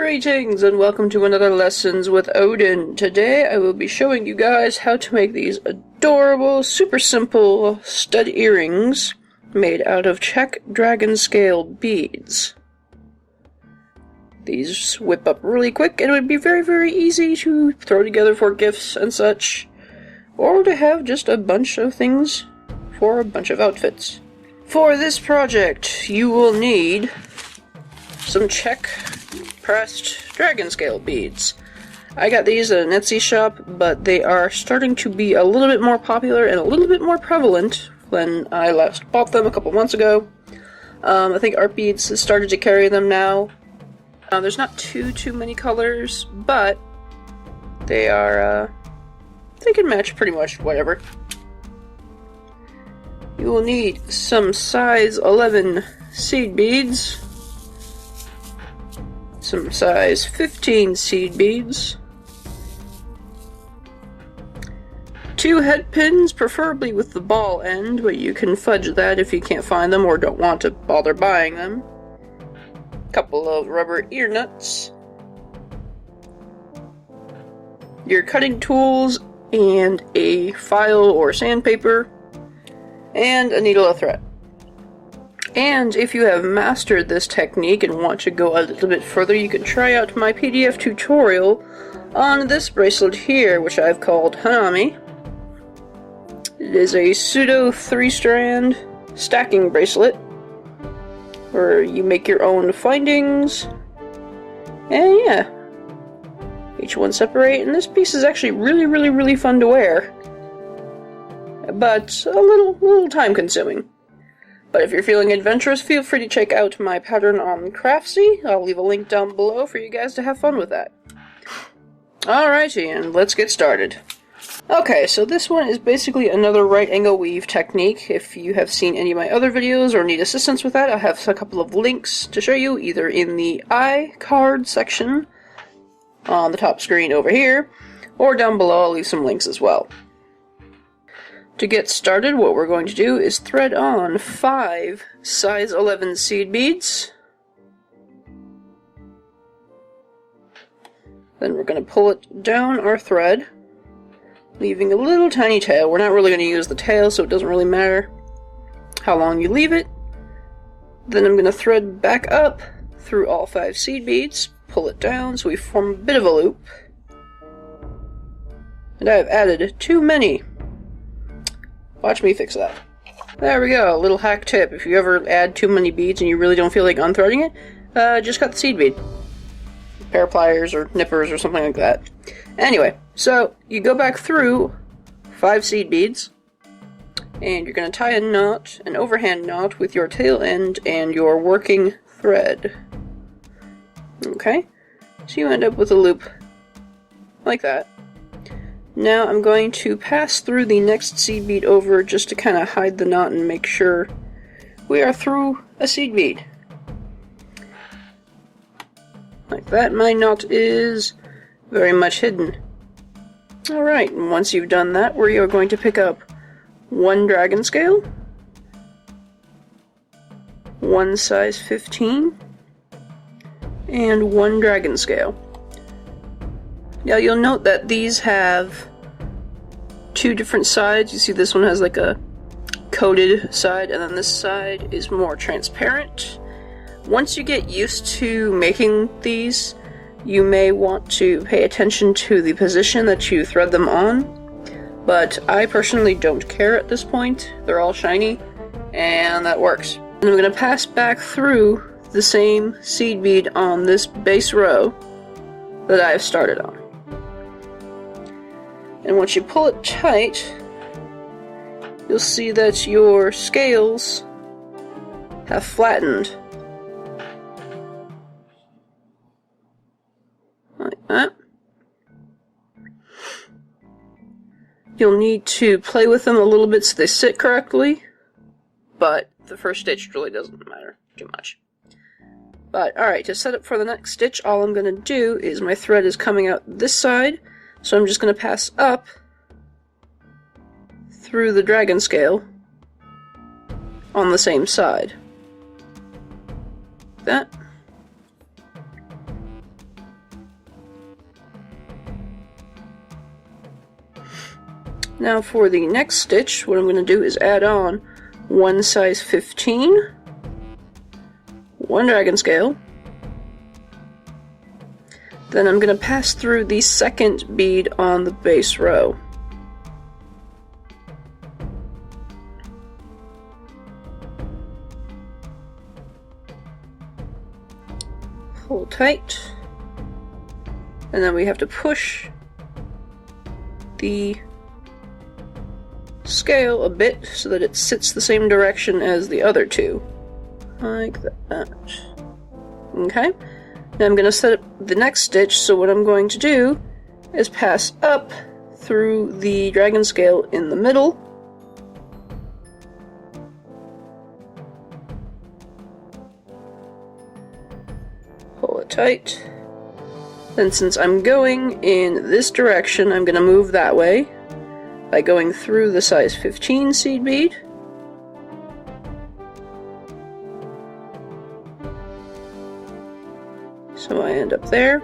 Greetings and welcome to another Lessons with Odin. Today I will be showing you guys how to make these adorable, super simple stud earrings made out of Czech Dragonscale beads. These whip up really quick and it would be very easy to throw together for gifts and such, or to have just a bunch of things for a bunch of outfits. For this project you will need some Czech pressed Dragonscale beads. I got these at an Etsy shop, but they are starting to be a little bit more popular and a little bit more prevalent when I last bought them a couple months ago. I think Art Beads has started to carry them now. There's not too many colors, but they are, they can match pretty much whatever. You will need some size 11 seed beads, some size 15 seed beads, 2 head pins, preferably with the ball end, but you can fudge that if you can't find them or don't want to bother buying them, a couple of rubber ear nuts, your cutting tools, and a file or sandpaper, and a needle of thread. And if you have mastered this technique and want to go a little bit further, you can try out my PDF tutorial on this bracelet here, which I've called Hanami. It is a pseudo 3-strand stacking bracelet, where you make your own findings, and yeah, each one separate, and this piece is actually really fun to wear, but a little time consuming. But if you're feeling adventurous, feel free to check out my pattern on Craftsy. I'll leave a link down below for you guys to have fun with that. Alrighty, and let's get started. Okay, so this one is basically another right angle weave technique. If you have seen any of my other videos or need assistance with that, I have a couple of links to show you, either in the iCard section on the top screen over here, or down below. I'll leave some links as well. To get started, what we're going to do is thread on 5 size 11 seed beads. Then we're going to pull it down our thread, leaving a little tiny tail. We're not really going to use the tail, so it doesn't really matter how long you leave it. Then I'm going to thread back up through all 5 seed beads, pull it down so we form a bit of a loop. And I've added too many. Watch me fix that. There we go, a little hack tip. If you ever add too many beads and you really don't feel like unthreading it, just cut the seed bead. A pair of pliers or nippers or something like that. Anyway, so you go back through 5 seed beads, and you're going to tie a knot, an overhand knot, with your tail end and your working thread. Okay, so you end up with a loop like that. Now I'm going to pass through the next seed bead over just to kind of hide the knot and make sure we are through a seed bead. Like that, my knot is very much hidden. Alright, and once you've done that, we are going to pick up 1 Dragonscale, 1 size 15, and 1 Dragonscale. Now you'll note that these have 2 different sides. You see this one has like a coated side, and then this side is more transparent. Once you get used to making these, you may want to pay attention to the position that you thread them on, but I personally don't care at this point. They're all shiny, and that works. And I'm going to pass back through the same seed bead on this base row that I've started on. And once you pull it tight, you'll see that your scales have flattened. Like that. You'll need to play with them a little bit so they sit correctly, but the first stitch really doesn't matter too much. But alright, to set up for the next stitch, all I'm going to do is my thread is coming out this side, so I'm just going to pass up through the Dragonscale on the same side. That. Now for the next stitch, what I'm going to do is add on one size 15, one Dragonscale. Then I'm going to pass through the second bead on the base row. Hold tight. And then we have to push the scale a bit so that it sits the same direction as the other two. Like that. Okay. Now I'm going to set up the next stitch, so what I'm going to do is pass up through the Dragonscale in the middle. Pull it tight. Then since I'm going in this direction, I'm going to move that way by going through the size 15 seed bead. So I end up there,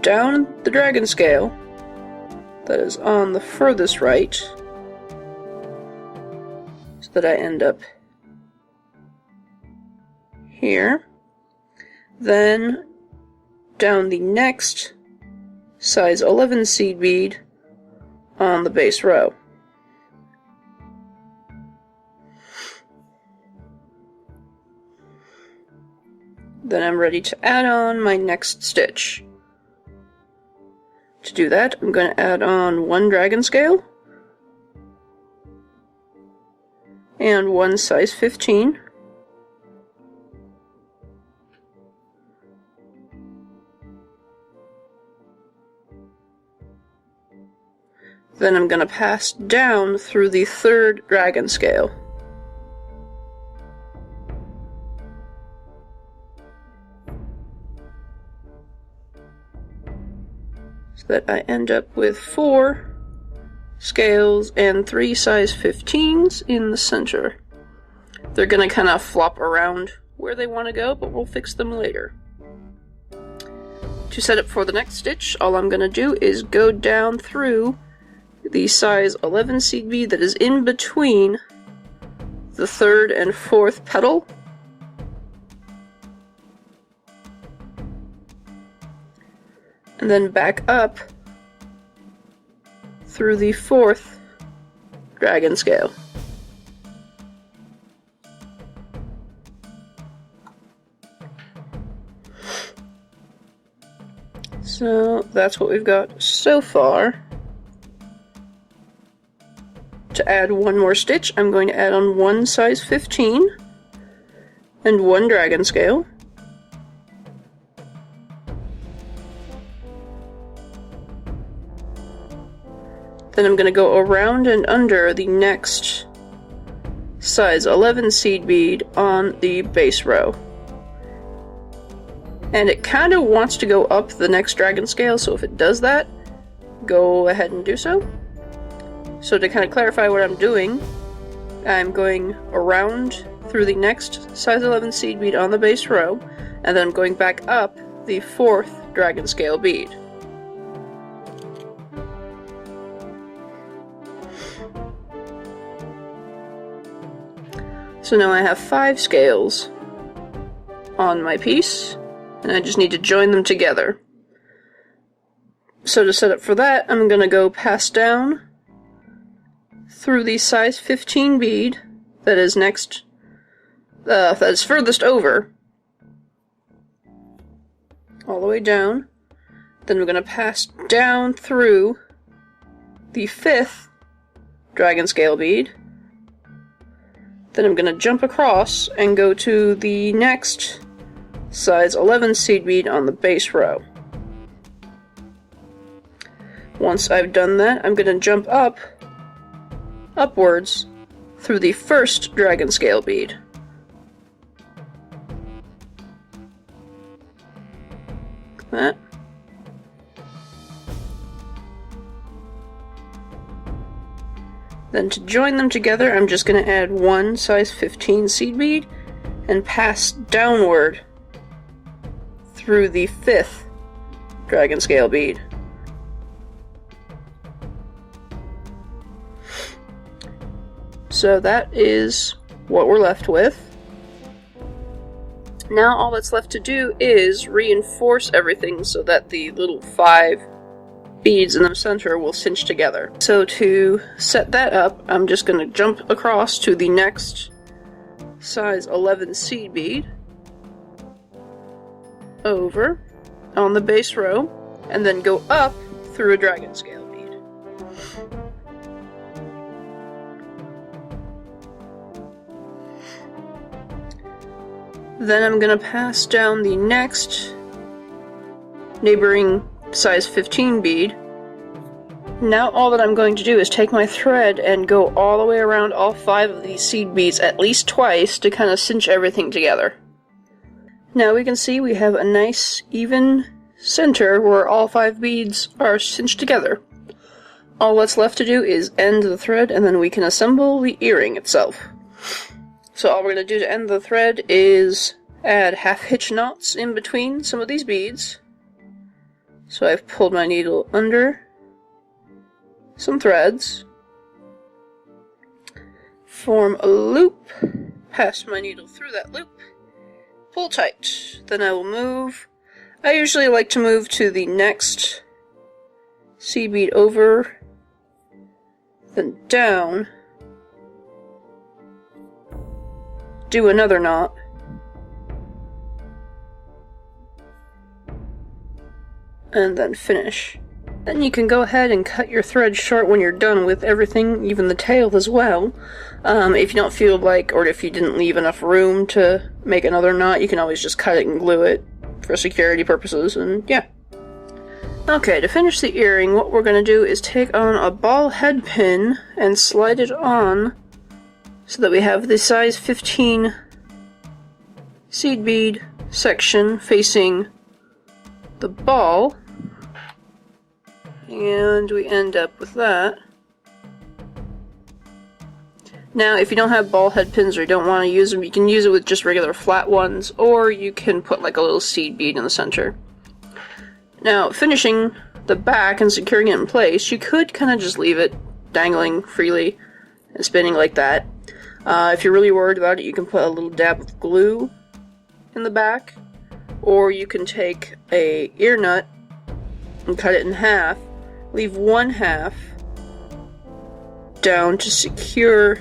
down the Dragonscale that is on the furthest right, so that I end up here, then down the next size 11 seed bead on the base row. Then I'm ready to add on my next stitch. To do that, I'm going to add on one Dragonscale and one size 15. Then I'm going to pass down through the third Dragonscale. So that I end up with 4 scales and 3 size 15s in the center. They're going to kind of flop around where they want to go, but we'll fix them later. To set up for the next stitch, all I'm going to do is go down through the size 11 seed bead that is in between the third and fourth petal. And then back up through the fourth Dragonscale. So that's what we've got so far. To add one more stitch, I'm going to add on one size 15 and one Dragonscale. Then I'm going to go around and under the next size 11 seed bead on the base row. And it kind of wants to go up the next Dragonscale, so if it does that, go ahead and do so. So to kind of clarify what I'm doing, I'm going around through the next size 11 seed bead on the base row, and then I'm going back up the fourth Dragonscale bead. So now I have 5 scales on my piece, and I just need to join them together. So to set up for that, I'm going to go pass down through the size 15 bead that is next, that is furthest over, all the way down. Then we're going to pass down through the 5th Dragonscale bead. Then I'm going to jump across and go to the next size 11 seed bead on the base row. Once I've done that, I'm going to jump upwards through the first Dragonscale bead. Like that. Then to join them together, I'm just going to add one size 15 seed bead and pass downward through the 5th Dragonscale bead. So that is what we're left with. Now all that's left to do is reinforce everything so that the little 5 beads in the center will cinch together. So to set that up, I'm just going to jump across to the next size 11 seed bead, over on the base row, and then go up through a Dragonscale bead. Then I'm going to pass down the next neighboring size 15 bead. Now all that I'm going to do is take my thread and go all the way around all 5 of these seed beads at least twice to kind of cinch everything together. Now we can see we have a nice even center where all 5 beads are cinched together. All that's left to do is end the thread, and then we can assemble the earring itself. So all we're going to do to end the thread is add half hitch knots in between some of these beads. So I've pulled my needle under some threads, form a loop, pass my needle through that loop, pull tight. Then I will move. I usually like to move to the next seed bead over, then down, do another knot, and then finish. Then you can go ahead and cut your thread short when you're done with everything, even the tail as well. If you don't feel like, or if you didn't leave enough room to make another knot, you can always just cut it and glue it for security purposes, and yeah. Okay, to finish the earring, what we're going to do is take on a ball head pin and slide it on so that we have the size 15 seed bead section facing the ball, and we end up with that. Now, if you don't have ball head pins or you don't want to use them, you can use it with just regular flat ones, or you can put like a little seed bead in the center. Now, finishing the back and securing it in place, you could kind of just leave it dangling freely and spinning like that. If you're really worried about it, you can put a little dab of glue in the back, or you can take a ear nut and cut it in half, leave one half down to secure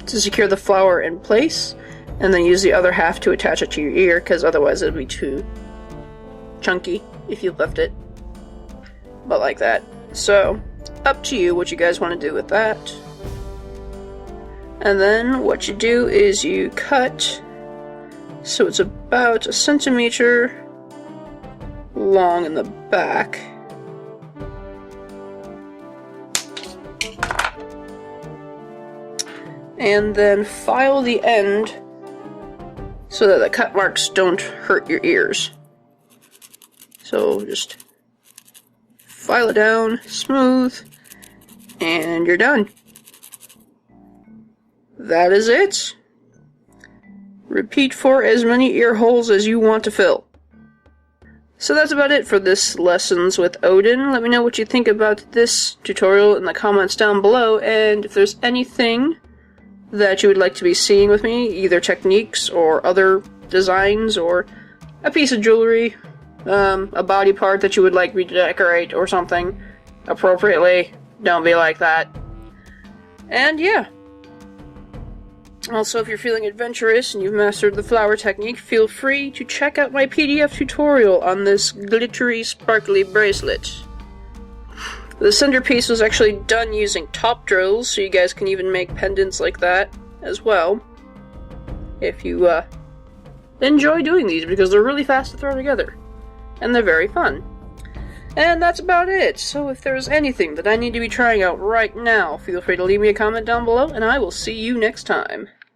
the flower in place, and then use the other half to attach it to your ear, because otherwise it would be too chunky if you left it. But like that. So, up to you what you guys want to do with that. And then what you do is you cut so it's about 1 centimeter long in the back. And then file the end so that the cut marks don't hurt your ears. So just file it down, smooth, and you're done. That is it. Repeat for as many ear holes as you want to fill. So that's about it for this Lessons with Odin. Let me know what you think about this tutorial in the comments down below, and if there's anything that you would like to be seeing with me, either techniques or other designs or a piece of jewelry, a body part that you would like me to decorate or something appropriately. Don't be like that. And yeah. Also, if you're feeling adventurous and you've mastered the flower technique, feel free to check out my PDF tutorial on this glittery, sparkly bracelet. The centerpiece was actually done using top drills, so you guys can even make pendants like that as well, if you enjoy doing these, because they're really fast to throw together, and they're very fun. And that's about it. So if there's anything that I need to be trying out right now, feel free to leave me a comment down below, and I will see you next time.